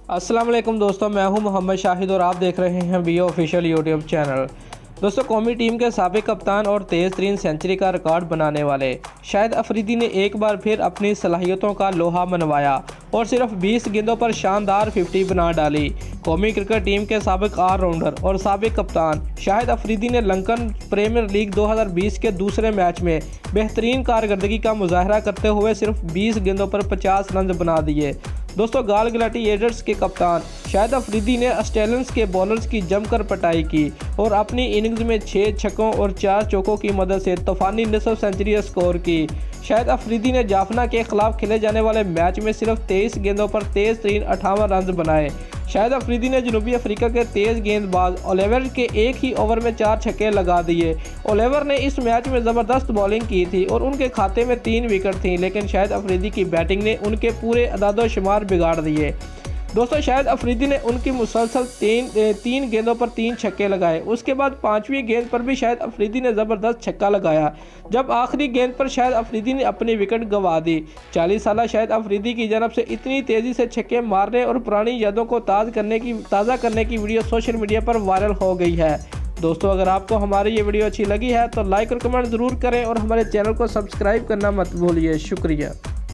अस्सलाम वालेकुम दोस्तों, मैं हूं मोहम्मद शाहिद और आप देख रहे हैं बी ऑफिशियल यूट्यूब चैनल। दोस्तों, कौमी टीम के साबिक कप्तान और तेज़ तरीन सेंचुरी का रिकॉर्ड बनाने वाले शाहिद अफरीदी ने एक बार फिर अपनी सलाहियतों का लोहा मनवाया और सिर्फ 20 गेंदों पर शानदार 50 बना डाली। कौमी क्रिकेट टीम के साबिक ऑलराउंडर और साबिक कप्तान शाहिद अफरीदी ने लंकन प्रीमियर लीग 2020 के दूसरे मैच में बेहतरीन कारकर्दगी का मुजाहरा करते हुए सिर्फ 20 गेंदों पर 50 रन बना दिए। दोस्तों, गाल ग्लैडिएटर्स के कप्तान शाहिद अफरीदी ने ऑस्ट्रेलियंस के बॉलर्स की जमकर पिटाई की और अपनी इनिंग्स में 6 छक्कों और 4 चौकों की मदद से तूफानी निसफ सेंचुरी स्कोर की। शाहिद अफरीदी ने जाफना के खिलाफ खेले जाने वाले मैच में सिर्फ 23 गेंदों पर तेज तरीन 58 रन बनाए। शाहिद अफरीदी ने जनूबी अफ्रीका के तेज़ गेंदबाज ओलिवर के एक ही ओवर में 4 छक्के लगा दिए। ओलिवर ने इस मैच में ज़बरदस्त बॉलिंग की थी और उनके खाते में 3 विकेट थी, लेकिन शाहिद अफरीदी की बैटिंग ने उनके पूरे अदाद-ओ-शुमार बिगाड़ दिए। दोस्तों, शाहिद अफरीदी ने उनकी मुसलसल तीन गेंदों पर 3 छक्के लगाए। उसके बाद 5वीं गेंद पर भी शाहिद अफरीदी ने ज़बरदस्त छक्का लगाया। जब आखिरी गेंद पर शाहिद अफरीदी ने अपनी विकेट गंवा दी। 40 साला शाहिद अफरीदी की जानब से इतनी तेज़ी से छक्के मारने और पुरानी यादों को ताज़ा करने की वीडियो सोशल मीडिया पर वायरल हो गई है। दोस्तों, अगर आपको हमारी ये वीडियो अच्छी लगी है तो लाइक और कमेंट ज़रूर करें और हमारे चैनल को सब्सक्राइब करना मत भूलिए। शुक्रिया।